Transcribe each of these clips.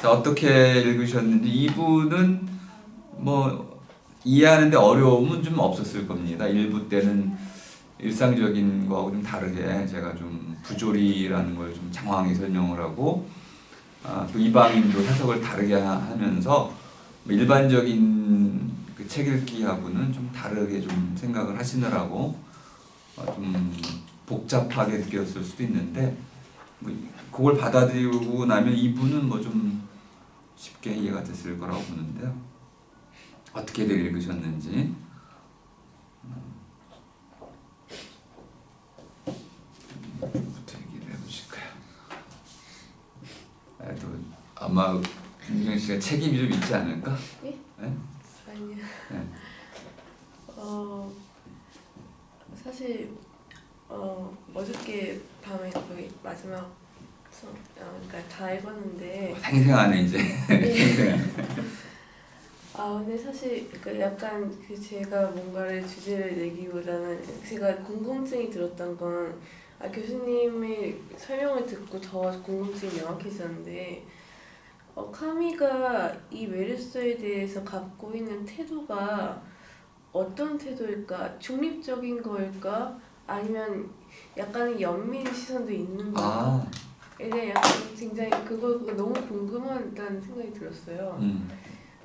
자, 어떻게 읽으셨는지 이분은 뭐 이해하는데 어려움은 좀 없었을 겁니다. 일부 때는 일상적인 거하고 좀 다르게 제가 좀 부조리라는 걸 좀 장황하게 설명을 하고 또 이방인도 해석을 다르게 하면서 일반적인 그 책 읽기하고는 좀 다르게 좀 생각을 하시느라고 좀 복잡하게 느꼈을 수도 있는데 뭐 그걸 받아들이고 나면 이분은 뭐 좀 쉽게 이해가 됐을 거라고 보는데요. 어떻게들 읽으셨는지 부터 얘기를 해보실까요? 또 아마 김경 씨가 책임이 좀 있지 않을까? 예? 네? 아니요. 네. 사실 어저께 밤에 거의 마지막 그러니까 다 읽었는데 생생하네 이제. 생생하네. 근데 사실 그 약간 그 제가 뭔가를 주제를 내기보다는 제가 궁금증이 들었던 건 교수님의 설명을 듣고 더 궁금증이 명확해졌는데 카미가 이 메르소에 대해서 갖고 있는 태도가 어떤 태도일까? 중립적인 거일까? 아니면 약간의 연민 시선도 있는 걸까? 에 대해 약간 굉장히 그거 너무 궁금하다는 생각이 들었어요.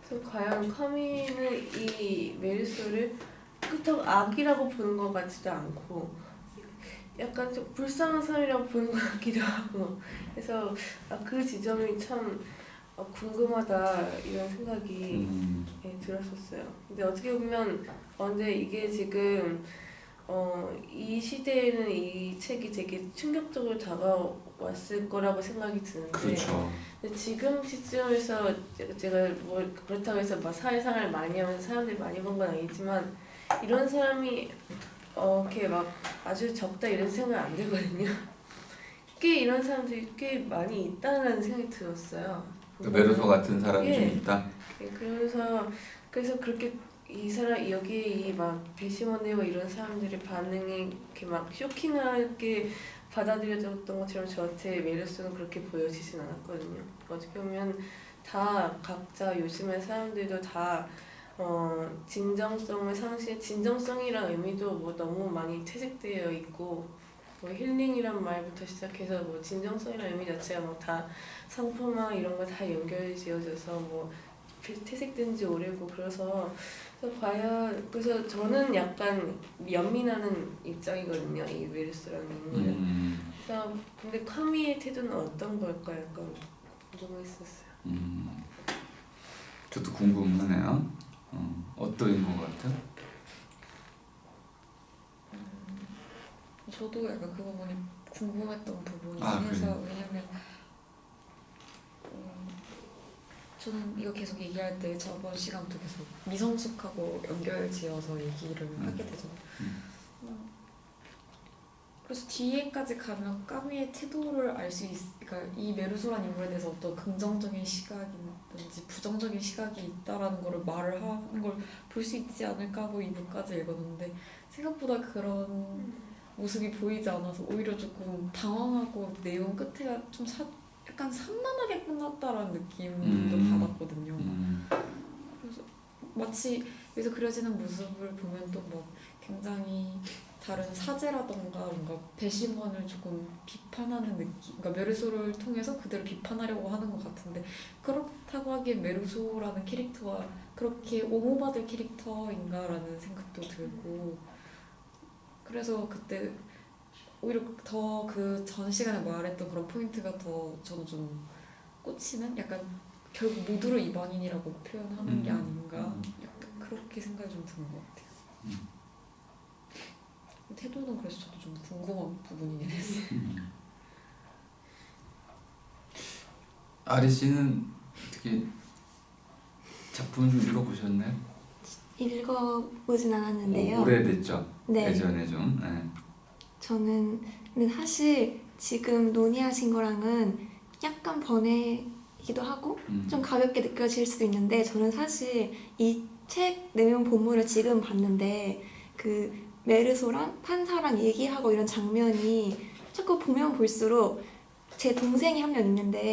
그래서 과연 카미는 이 메르소를 그렇다고 악이라고 보는 것 같지도 않고 약간 좀 불쌍한 사람이라고 보는 것 같기도 하고 그래서 그 지점이 참 궁금하다 이런 생각이 들었었어요. 근데 어떻게 보면 근데 이게 지금 이 시대에는 이 책이 되게 충격적으로 다가왔을 거라고 생각이 드는데 그렇죠. 근데 지금 시점에서 제가 뭐 그렇다고 해서 막 사회생활 많이 하면서 사람들이 많이 본 건 아니지만 이런 사람이 이렇게 막 아주 적다 이런 생각 안 들거든요. 꽤 이런 사람들이 꽤 많이 있다는 생각이 들었어요. 메르소 같은 사람이 예. 좀 있다. 그래서 그렇게 이 사람 여기 이 막 배심원들과 이런 사람들의 반응이 이렇게 막 쇼킹하게 받아들여졌던 것처럼 저한테 메르소는 그렇게 보여지진 않았거든요. 어떻게 보면 다 각자 요즘의 사람들도 다 진정성을 진정성이란 의미도 뭐 너무 많이 퇴색되어 있고 뭐 힐링이란 말부터 시작해서 뭐 진정성이란 의미 자체가 뭐 다 상품화 이런 거 다 연결지어져서 뭐 퇴색된 지 오래고 그래서 그래서 저는 약간 연민하는 입장이거든요. 이 메르스라는 인물은. 그래서 근데 카미의 태도는 어떤 걸까 약간 궁금했었어요. 저도 궁금하네요. 어떠인 것 같아? 저도 약간 그 부분이 궁금했던 부분이긴 그래요? 해서 왜냐면 저는 이거 계속 얘기할 때 저번 시간부터 계속 미성숙하고 연결지어서 얘기를 하게 되잖아요. 그래서 뒤에까지 가면 까미의 태도를 알 수 그러니까 이 메르소란 인물에 대해서 어떤 긍정적인 시각이든지 부정적인 시각이 있다라는 거를 말을 하는 걸 볼 수 있지 않을까 하고 2부까지 읽었는데 생각보다 그런 모습이 보이지 않아서 오히려 조금 당황하고 내용 끝에가 좀 약간 산만하게 끝났다라는 느낌도 받았거든요. 그래서 마치 여기서 그려지는 모습을 보면 또 뭐 굉장히 다른 사제라던가 뭔가 배심원을 조금 비판하는 느낌, 그러니까 메르소를 통해서 그들을 비판하려고 하는 것 같은데 그렇다고 하기엔 메르소라는 캐릭터가 그렇게 옹호받을 캐릭터인가라는 생각도 들고 그래서 그때 오히려 더 그 전 시간에 말했던 그런 포인트가 더 저는 좀 꽂히는 약간 결국 모두를 이방인이라고 표현하는 게 아닌가 약간 그렇게 생각이 좀 드는 것 같아요. 태도는 그래서 저도 좀 궁금한 부분이긴 했어요. 아리 씨는 어떻게 작품을 좀 읽어보셨나요? 읽어보진 않았는데요. 오래됐죠? 네. 예전에 좀. 네. 저는 근데 사실 지금 논의하신 거랑은 약간 번외이기도 하고 좀 가볍게 느껴질 수도 있는데 저는 사실 이 책 내용 본문을 지금 봤는데 그 메르소랑 판사랑 얘기하고 이런 장면이 자꾸 보면 볼수록 제 동생이 한 명 있는데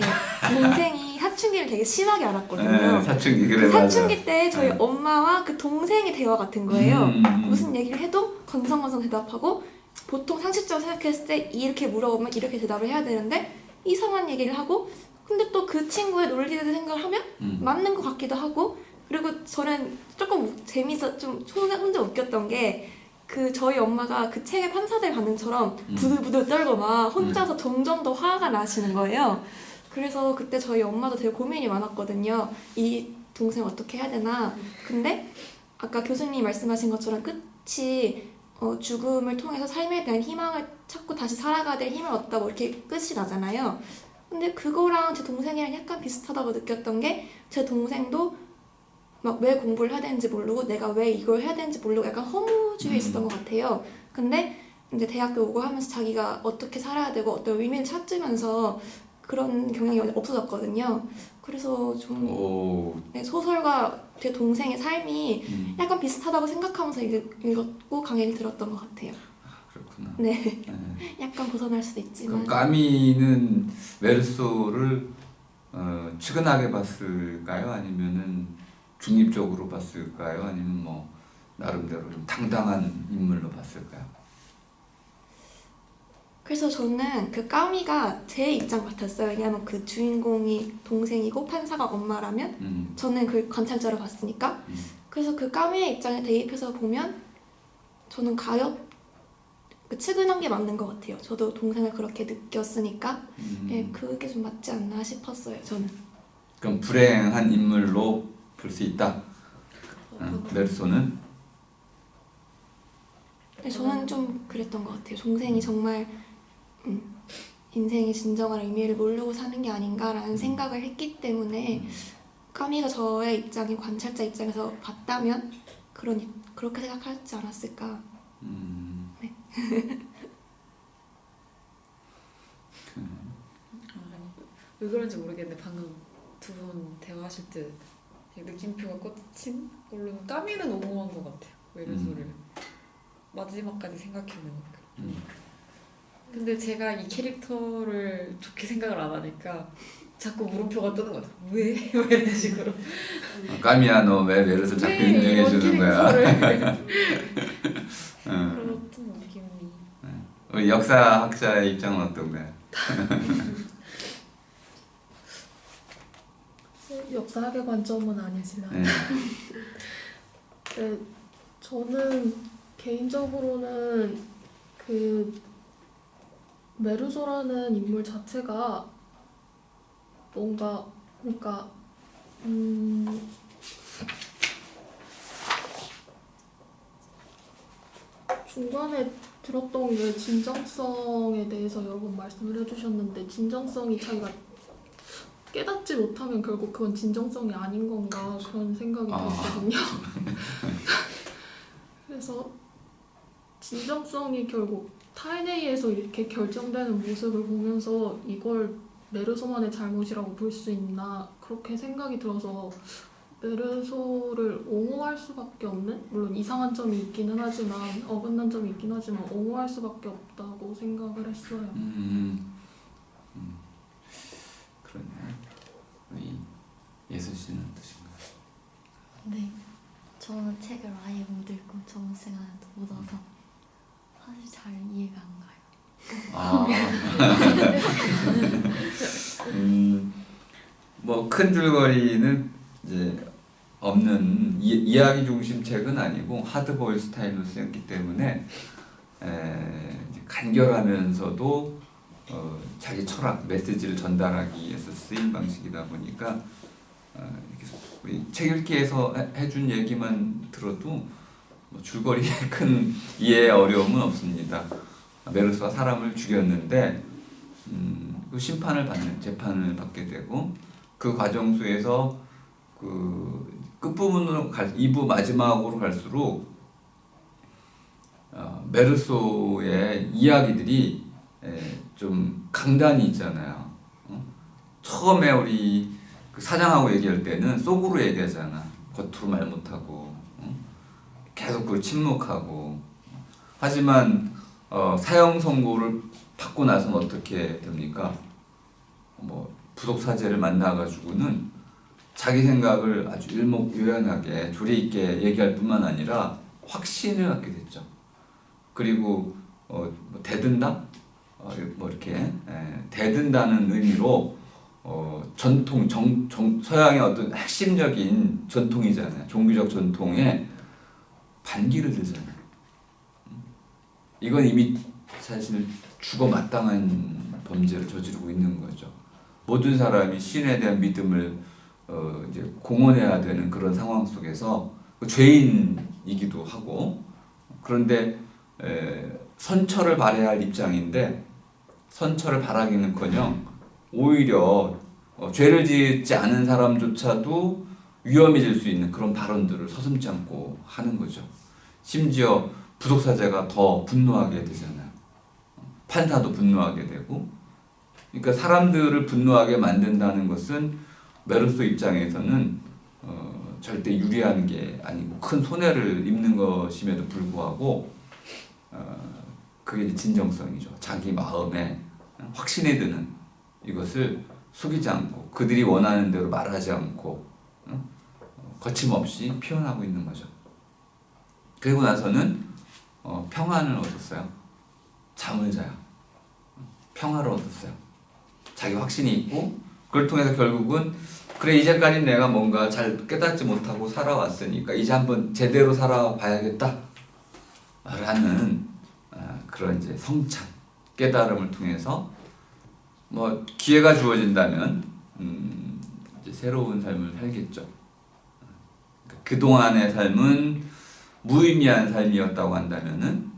동생이 사춘기를 되게 심하게 앓았거든요. 네, 사춘기 그래 그 맞아. 사춘기 때 저희 네. 엄마와 그 동생의 대화 같은 거예요. 무슨 얘기를 해도 건성건성 대답하고 보통 상식적으로 생각했을 때 이렇게 물어보면 이렇게 대답을 해야 되는데 이상한 얘기를 하고 근데 또 그 친구의 논리를 생각을 하면 맞는 것 같기도 하고 그리고 저는 조금 좀 혼자 웃겼던 게 그 저희 엄마가 그 책의 판사들 반응처럼 부들부들 떨고 막 혼자서 점점 더 화가 나시는 거예요. 그래서 그때 저희 엄마도 되게 고민이 많았거든요. 이 동생 어떻게 해야 되나. 근데 아까 교수님이 말씀하신 것처럼 끝이 죽음을 통해서 삶에 대한 희망을 찾고 다시 살아가야 될 힘을 얻다 뭐 이렇게 끝이 나잖아요. 근데 그거랑 제 동생이랑 약간 비슷하다고 느꼈던 게 제 동생도 막 왜 공부를 해야 되는지 모르고 내가 왜 이걸 해야 되는지 모르고 약간 허무주의에 있었던 것 같아요. 근데 이제 대학교 오고 하면서 자기가 어떻게 살아야 되고 어떤 의미를 찾으면서 그런 경향이 없어졌거든요. 그래서 좀 네, 소설과 제 동생의 삶이 약간 비슷하다고 생각하면서 읽었고 강의를 들었던 것 같아요. 그렇구나. 네, 약간 벗어날 수도 있지만. 그럼 까미는 메르소를 측은하게 봤을까요? 아니면은 중립적으로 봤을까요? 아니면 뭐 나름대로 좀 당당한 인물로 봤을까요? 그래서 저는 그 까미가 제 입장 같았어요. 왜냐하면 그 주인공이 동생이고 판사가 엄마라면 저는 그 관찰자로 봤으니까. 그래서 그 까미의 입장에 대입해서 보면 저는 그 측은한 게 맞는 것 같아요. 저도 동생을 그렇게 느꼈으니까 예, 그게 좀 맞지 않나 싶었어요. 저는. 그럼 불행한 인물로 볼 수 있다. 메르소는 네, 저는 좀 그랬던 것 같아요. 동생이 정말 인생의 진정한 의미를 모르고 사는 게 아닌가라는 생각을 했기 때문에 까미가 저의 입장이 관찰자 입장에서 봤다면 그렇게 생각하지 않았을까. 네. 왜 그런지 모르겠는데 방금 두 분 대화하실 때 되게 느낌표가 꽂힌 걸로는 까미는 옹호한 것 같아요. 메르소를 마지막까지 생각해보니까. 근데 제가 이 캐릭터를 좋게 생각을 안 하니까 자꾸 물음표가 뜨는 것 같아요. 왜? 왜 이런 식으로. 까미야 너 왜 메르소 자꾸 인정해 주는 거야? 그런 느낌이. 우리 역사학자의 입장은 어떤가요? 역사학의 관점은 아니지만 네. 네, 저는 개인적으로는 그 메르소라는 인물 자체가 뭔가 그러니까 중간에 들었던 게 진정성에 대해서 여러 번 말씀을 해주셨는데 진정성이 자기가 깨닫지 못하면 결국 그건 진정성이 아닌 건가 그런 생각이 들었거든요. 그래서 진정성이 결국 타인에 의해서 이렇게 결정되는 모습을 보면서 이걸 메르소만의 잘못이라고 볼 수 있나 그렇게 생각이 들어서 메르소를 옹호할 수밖에 없는 물론 이상한 점이 있기는 하지만 어긋난 점이 있긴 하지만 옹호할 수밖에 없다고 생각을 했어요. 그렇네. 우리 예수 씨는 어떠신가요? 네, 저는 책을 아예 못 읽고 전문 시간에도 못 와서 사실 잘 이해가 안 가요. 뭐 큰 줄거리는 이제 없는 이야기 중심 책은 아니고 하드보일 스타일로 쓰였기 때문에 이제 간결하면서도 자기 철학, 메시지를 전달하기 위해서 쓰인 방식이다 보니까 우리 책 읽기에서 해준 얘기만 들어도 뭐 줄거리에 큰 이해의 어려움은 없습니다. 메르소가 사람을 죽였는데 그 재판을 받게 되고 그 과정 속에서 그 끝부분으로 2부 마지막으로 갈수록 메르소의 이야기들이 좀 강단이 있잖아요. 처음에 우리 그 사장하고 얘기할 때는 속으로 얘기하잖아. 겉으로 말 못하고 계속 그 침묵하고. 하지만 사형 선고를 받고 나서는 어떻게 됩니까? 부속사제를 만나가지고는 자기 생각을 아주 일목요연하게 조리 있게 얘기할 뿐만 아니라 확신을 갖게 됐죠. 그리고 뭐 대든다, 뭐 이렇게 대든다는 의미로 전통, 서양의 어떤 핵심적인 전통이잖아요. 종교적 전통에 반기를 들잖아요. 이건 이미 사실 죽어 마땅한 범죄를 저지르고 있는 거죠. 모든 사람이 신에 대한 믿음을 이제 공언해야 되는 그런 상황 속에서 죄인이기도 하고, 그런데 선처를 바라야 할 입장인데 선처를 바라기는커녕 오히려 죄를 짓지 않은 사람조차도 위험해질 수 있는 그런 발언들을 서슴지 않고 하는 거죠. 심지어 부속사제가 더 분노하게 되잖아요. 판사도 분노하게 되고. 그러니까 사람들을 분노하게 만든다는 것은 메르소 입장에서는 절대 유리한 게 아니고 큰 손해를 입는 것임에도 불구하고 그게 이제 진정성이죠. 자기 마음에 확신이 드는 이것을 속이지 않고 그들이 원하는 대로 말하지 않고 거침없이 표현하고 있는 거죠. 그리고 나서는 평안을 얻었어요. 잠을 자요. 평화를 얻었어요. 자기 확신이 있고 그걸 통해서 결국은 그래 이제까지 내가 뭔가 잘 깨닫지 못하고 살아왔으니까 이제 한번 제대로 살아봐야겠다 라는 그런 이제 성찬 깨달음을 통해서 뭐 기회가 주어진다면 이제 새로운 삶을 살겠죠. 그동안의 삶은 무의미한 삶이었다고 한다면은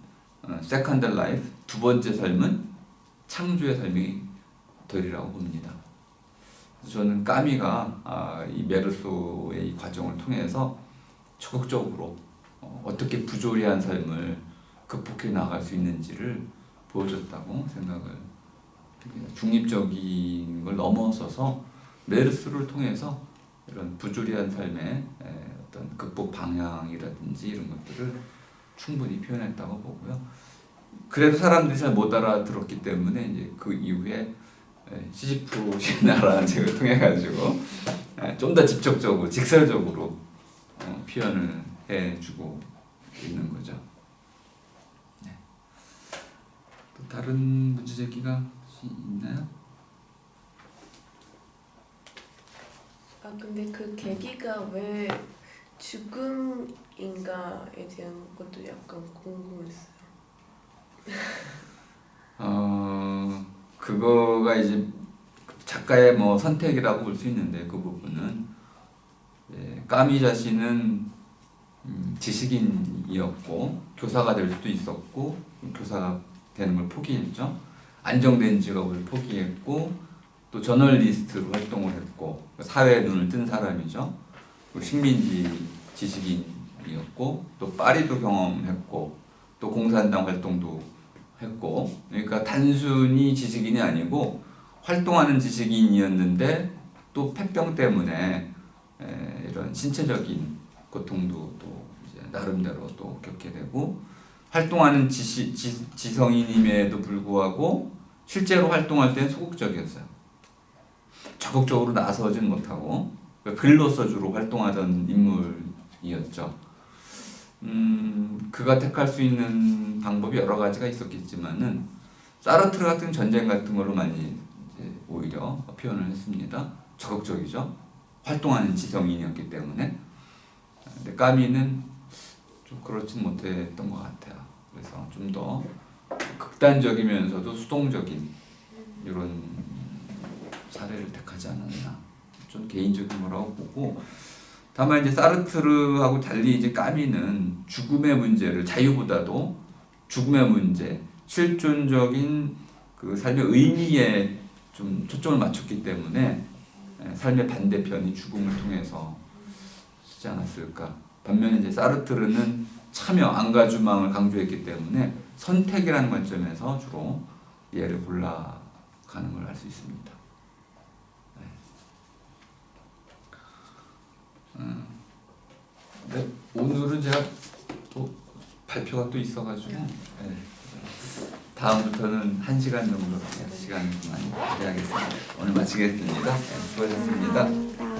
세컨드 라이프, 두 번째 삶은 창조의 삶이 되리라고 봅니다. 저는 까미가 이 메르소의 이 과정을 통해서 적극적으로 어떻게 부조리한 삶을 극복해 나갈 수 있는지를 보여줬다고 생각을 합니다. 중립적인 걸 넘어서서 메르소를 통해서 이런 부조리한 삶의 어떤 극복 방향이라든지 이런 것들을 충분히 표현했다고 보고요. 그래도 사람들이 잘 못 알아들었기 때문에 이제 그 이후에 시지프 신화라는 책을 통해 가지고 좀 더 직접적으로 직설적으로 표현을 해주고 있는 거죠. 네. 또 다른 문제 제기가 있나요? 근데 그 계기가 왜 죽음인가에 대한 것도 약간 궁금했어요. 그거가 이제 작가의 뭐 선택이라고 볼 수 있는데 그 부분은 까미 자신은 지식인이었고 교사가 될 수도 있었고 교사가 되는 걸 포기했죠. 안정된 직업을 포기했고 또 저널리스트로 활동을 했고 사회에 눈을 뜬 사람이죠. 식민지 지식인이었고 또 파리도 경험했고 또 공산당 활동도 했고, 그러니까 단순히 지식인이 아니고 활동하는 지식인이었는데 또 폐병 때문에 이런 신체적인 고통도 또 이제 나름대로 또 겪게 되고, 활동하는 지성인임에도 불구하고 실제로 활동할 때는 소극적이었어요. 적극적으로 나서진 못하고 글로서 주로 활동하던 인물이었죠. 그가 택할 수 있는 방법이 여러 가지가 있었겠지만은 사르트르 같은 전쟁 같은 걸로 많이 이제 오히려 표현을 했습니다. 적극적이죠. 활동하는 지성인이었기 때문에. 근데 까미는 좀 그렇진 못했던 것 같아요. 그래서 좀 더 극단적이면서도 수동적인 이런 사례를 택하지 않았나. 좀 개인적인 거라고 보고. 다만 이제 사르트르하고 달리 이제 까미는 죽음의 문제를 자유보다도 죽음의 문제, 실존적인 그 삶의 의미에 좀 초점을 맞췄기 때문에 삶의 반대편이 죽음을 통해서 쓰지 않았을까. 반면에 이제 사르트르는 참여, 안가주망을 강조했기 때문에 선택이라는 관점에서 주로 예를 골라가는 걸 알 수 있습니다. 네, 오늘은 제가 또 발표가 또 있어가지고 다음부터는 1시간 정도 시간 많이 기대하겠습니다. 오늘 마치겠습니다. 네, 수고하셨습니다. 감사합니다.